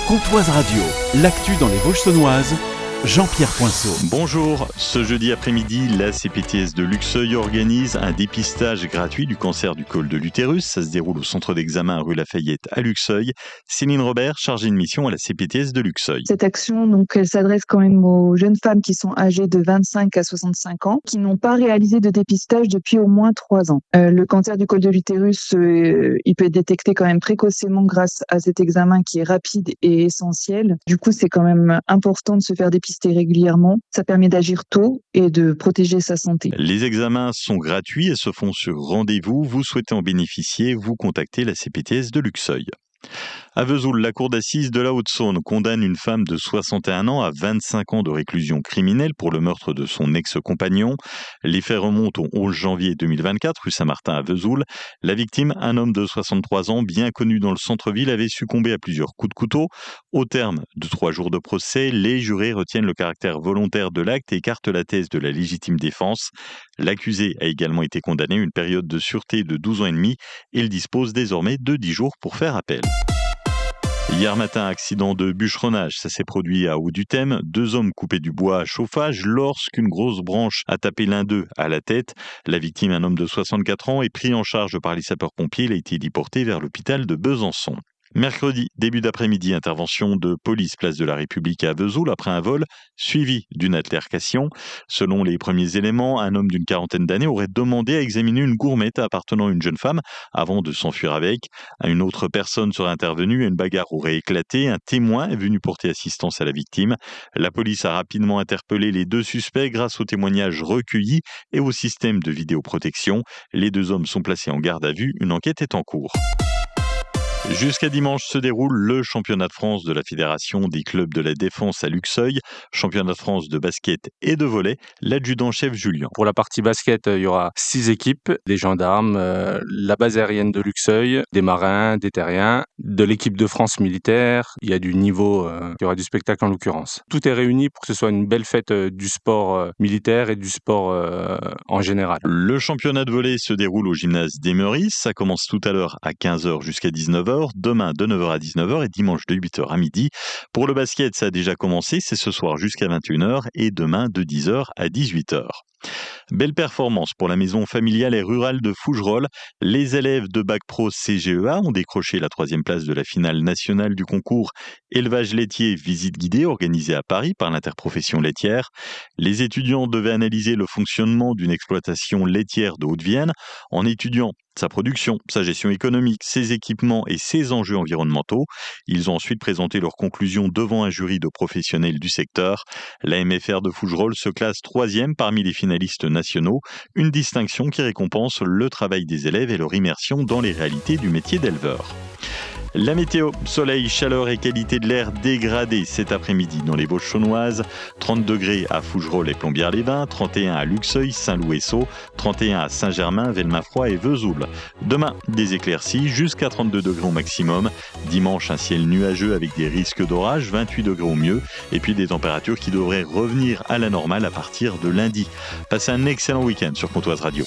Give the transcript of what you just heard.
Comtoise Radio, l'actu dans les Vosges saunoises, Jean-Pierre Poinceau. Bonjour, ce jeudi après-midi, la CPTS de Luxeuil organise un dépistage gratuit du cancer du col de l'utérus. Ça se déroule au centre d'examen rue Lafayette à Luxeuil. Céline Robert, chargée de mission à la CPTS de Luxeuil. Cette action, elle s'adresse quand même aux jeunes femmes qui sont âgées de 25 à 65 ans, qui n'ont pas réalisé de dépistage depuis au moins 3 ans. Le cancer du col de l'utérus, il peut être détecté quand même précocement grâce à cet examen qui est rapide et essentiel. Du coup, c'est quand même important de se faire dépister régulièrement. Ça permet d'agir tôt et de protéger sa santé. Les examens sont gratuits et se font sur rendez-vous. Vous souhaitez en bénéficier, vous contactez la CPTS de Luxeuil. À Vesoul, la cour d'assises de la Haute-Saône condamne une femme de 61 ans à 25 ans de réclusion criminelle pour le meurtre de son ex-compagnon. Les faits remontent au 11 janvier 2024, rue Saint-Martin à Vesoul. La victime, un homme de 63 ans, bien connu dans le centre-ville, avait succombé à plusieurs coups de couteau. Au terme de 3 jours de procès, les jurés retiennent le caractère volontaire de l'acte et écartent la thèse de la légitime défense. L'accusé a également été condamné à une période de sûreté de 12 ans et demi. Il dispose désormais de 10 jours pour faire appel. Hier matin, accident de bûcheronnage, ça s'est produit à Haut-du-Thème. 2 hommes coupaient du bois à chauffage lorsqu'une grosse branche a tapé l'un d'eux à la tête. La victime, un homme de 64 ans, est pris en charge par les sapeurs-pompiers. Il a été déporté vers l'hôpital de Besançon. Mercredi, début d'après-midi, intervention de police place de la République à Vesoul après un vol suivi d'une altercation. Selon les premiers éléments, un homme d'une quarantaine d'années aurait demandé à examiner une gourmette appartenant à une jeune femme avant de s'enfuir avec. Une autre personne serait intervenue et une bagarre aurait éclaté. Un témoin est venu porter assistance à la victime. La police a rapidement interpellé les 2 suspects grâce aux témoignages recueillis et au système de vidéoprotection. Les 2 hommes sont placés en garde à vue. Une enquête est en cours. Jusqu'à dimanche se déroule le championnat de France de la Fédération des clubs de la défense à Luxeuil. Championnat de France de basket et de volley. L'adjudant-chef Julien. Pour la partie basket, il y aura 6 équipes, des gendarmes, la base aérienne de Luxeuil, des marins, des terriens, de l'équipe de France militaire. Il y a du niveau, il y aura du spectacle en l'occurrence. Tout est réuni pour que ce soit une belle fête du sport militaire et du sport en général. Le championnat de volley se déroule au gymnase des Meurices. Ça commence tout à l'heure à 15h jusqu'à 19h. Demain de 9h à 19h et dimanche de 8h à midi. Pour le basket, ça a déjà commencé, c'est ce soir jusqu'à 21h et demain de 10h à 18h. Belle performance pour la maison familiale et rurale de Fougerolles. Les élèves de Bac Pro CGEA ont décroché la 3e place de la finale nationale du concours Élevage laitier visite guidée organisé à Paris par l'interprofession laitière. Les étudiants devaient analyser le fonctionnement d'une exploitation laitière de Haute-Vienne en étudiant sa production, sa gestion économique, ses équipements et ses enjeux environnementaux. Ils ont ensuite présenté leurs conclusions devant un jury de professionnels du secteur. La MFR de Fougerolles se classe 3e parmi les finalistes nationaux, une distinction qui récompense le travail des élèves et leur immersion dans les réalités du métier d'éleveur. La météo, soleil, chaleur et qualité de l'air dégradée cet après-midi dans les Vosges saunoises. 30 degrés à Fougerolles et Plombières-les-Bains, 31 à Luxeuil, Saint-Loup et Sceaux, 31 à Saint-Germain, Velmafroy et Vesoul. Demain, des éclaircies jusqu'à 32 degrés au maximum. Dimanche, un ciel nuageux avec des risques d'orage, 28 degrés au mieux. Et puis des températures qui devraient revenir à la normale à partir de lundi. Passez un excellent week-end sur Comtoise Radio.